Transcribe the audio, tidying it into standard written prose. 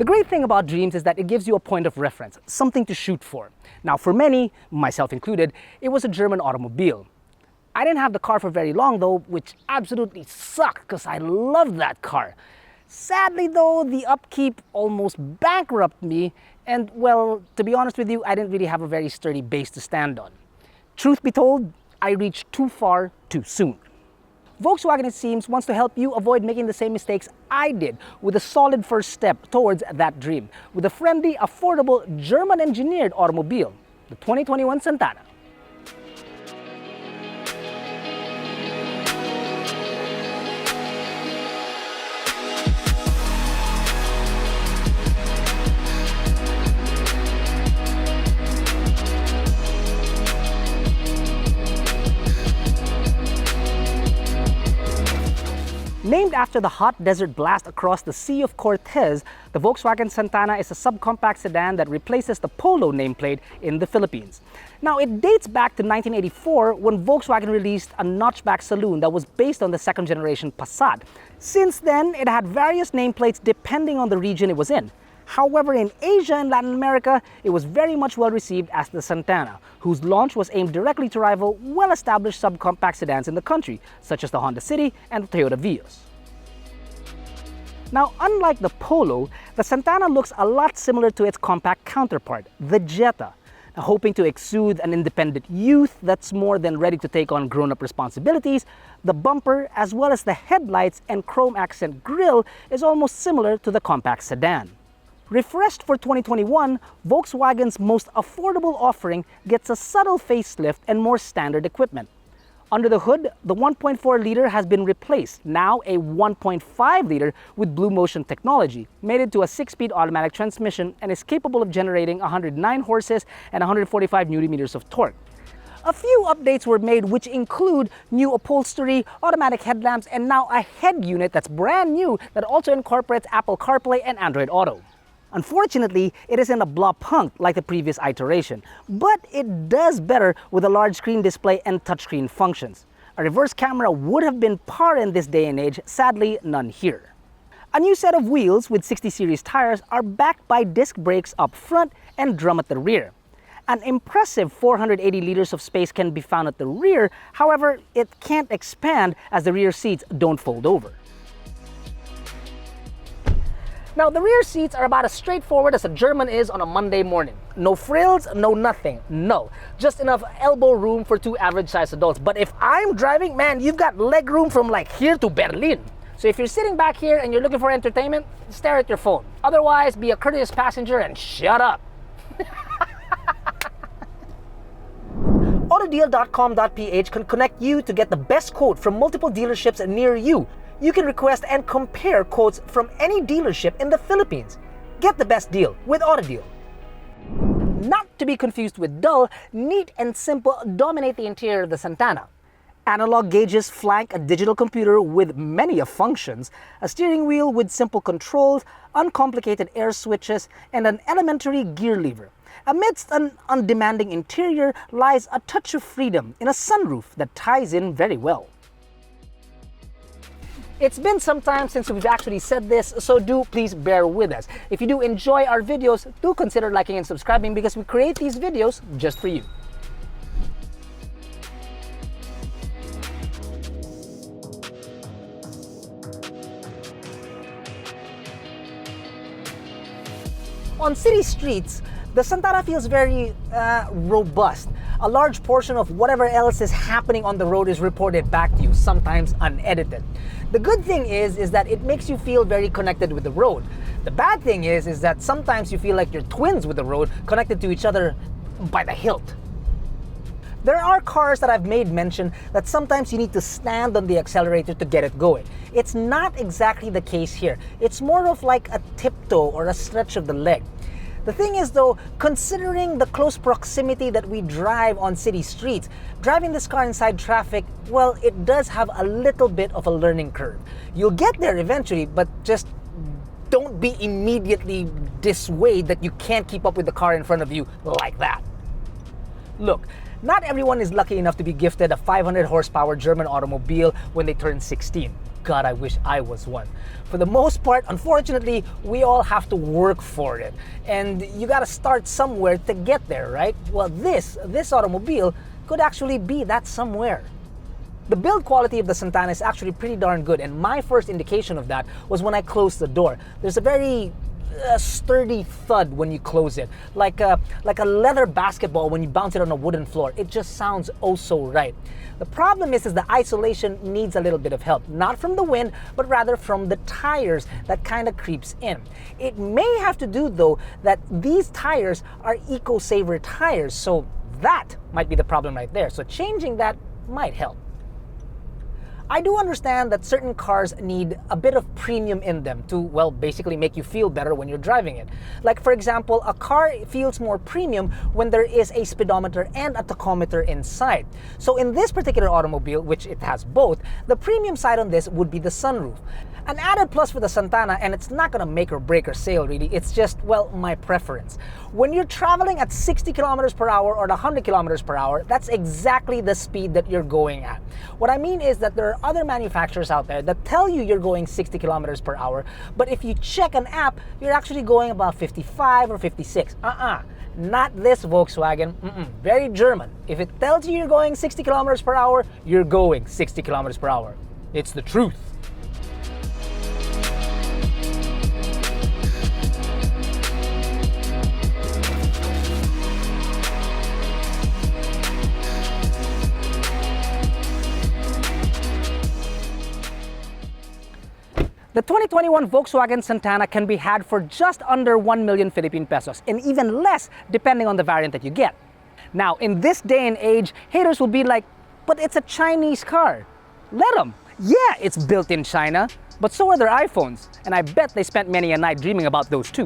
The great thing about dreams is that it gives you a point of reference, something to shoot for. Now for many, myself included, it was a German automobile. I didn't have the car for very long though, which absolutely sucked because I loved that car. Sadly though, the upkeep almost bankrupted me, and well, to be honest with you, I didn't really have a very sturdy base to stand on. Truth be told, I reached too far too soon. Volkswagen, it seems, wants to help you avoid making the same mistakes I did with a solid first step towards that dream, with a friendly, affordable, German-engineered automobile, the 2021 Santana. Named after the hot desert blast across the Sea of Cortez, the Volkswagen Santana is a subcompact sedan that replaces the Polo nameplate in the Philippines. Now, it dates back to 1984 when Volkswagen released a notchback saloon that was based on the second-generation Passat. Since then, it had various nameplates depending on the region it was in. However, in Asia and Latin America, it was very much well received as the Santana, whose launch was aimed directly to rival well-established subcompact sedans in the country, such as the Honda City and the Toyota Vios. Now, unlike the Polo, the Santana looks a lot similar to its compact counterpart, the Jetta. Now, hoping to exude an independent youth that's more than ready to take on grown-up responsibilities, the bumper, as well as the headlights and chrome accent grille, is almost similar to the compact sedan. Refreshed for 2021, Volkswagen's most affordable offering gets a subtle facelift and more standard equipment. Under the hood, the 1.4-liter has been replaced, now a 1.5-liter with Blue Motion technology, mated to a 6-speed automatic transmission and is capable of generating 109 horses and 145 Nm of torque. A few updates were made which include new upholstery, automatic headlamps, and now a head unit that's brand new that also incorporates Apple CarPlay and Android Auto. Unfortunately, it isn't a blah punk like the previous iteration, but it does better with a large screen display and touchscreen functions. A reverse camera would have been par in this day and age, sadly none here. A new set of wheels with 60 series tires are backed by disc brakes up front and drum at the rear. An impressive 480 liters of space can be found at the rear, however, it can't expand as the rear seats don't fold over. Now, the rear seats are about as straightforward as a German is on a Monday morning. No frills, no nothing, no. Just enough elbow room for two average-sized adults. But if I'm driving, man, you've got leg room from like here to Berlin. So if you're sitting back here and you're looking for entertainment, stare at your phone. Otherwise, be a courteous passenger and shut up. AutoDeal.com.ph can connect you to get the best quote from multiple dealerships near you. You can request and compare quotes from any dealership in the Philippines. Get the best deal with AutoDeal. Not to be confused with dull, neat and simple dominate the interior of the Santana. Analog gauges flank a digital computer with many functions, a steering wheel with simple controls, uncomplicated air switches, and an elementary gear lever. Amidst an undemanding interior lies a touch of freedom in a sunroof that ties in very well. It's been some time since we've actually said this, so do please bear with us. If you do enjoy our videos, do consider liking and subscribing because we create these videos just for you. On city streets, the Santana feels very robust. A large portion of whatever else is happening on the road is reported back to you, sometimes unedited. The good thing is that it makes you feel very connected with the road. The bad thing is that sometimes you feel like you're twins with the road, connected to each other by the hilt. There are cars that I've made mention that sometimes you need to stand on the accelerator to get it going. It's not exactly the case here. It's more of like a tiptoe or a stretch of the leg. The thing is though, considering the close proximity that we drive on city streets, driving this car inside traffic, well, it does have a little bit of a learning curve. You'll get there eventually, but just don't be immediately dissuaded that you can't keep up with the car in front of you like that. Look, not everyone is lucky enough to be gifted a 500 horsepower German automobile when they turn 16. God, I wish I was one. For the most part, unfortunately, we all have to work for it. And you gotta start somewhere to get there, right? Well, this automobile could actually be that somewhere. The build quality of the Santana is actually pretty darn good, and my first indication of that was when I closed the door. There's a very sturdy thud when you close it, like a leather basketball when you bounce it on a wooden floor. It just sounds oh so right. The problem is the isolation needs a little bit of help, not from the wind, but rather from the tires that kind of creeps in. It may have to do though that these tires are eco-saver tires, so that might be the problem right there. So changing that might help. I do understand that certain cars need a bit of premium in them to, well, basically make you feel better when you're driving it. Like, for example, a car feels more premium when there is a speedometer and a tachometer inside. So in this particular automobile, which it has both, the premium side on this would be the sunroof. An added plus for the Santana, and it's not gonna make or break our sale really, it's just, well, my preference. When you're traveling at 60 kilometers per hour or 100 kilometers per hour, that's exactly the speed that you're going at. What I mean is that there are other manufacturers out there that tell you you're going 60 kilometers per hour, but if you check an app, you're actually going about 55 or 56. Not this Volkswagen. Very German. If it tells you you're going 60 kilometers per hour, you're going 60 kilometers per hour. It's the truth. The 2021 Volkswagen Santana can be had for just under 1 million Philippine pesos, and even less depending on the variant that you get. Now, in this day and age, haters will be like, but it's a Chinese car. Let them. Yeah, it's built in China, but so are their iPhones, and I bet they spent many a night dreaming about those too.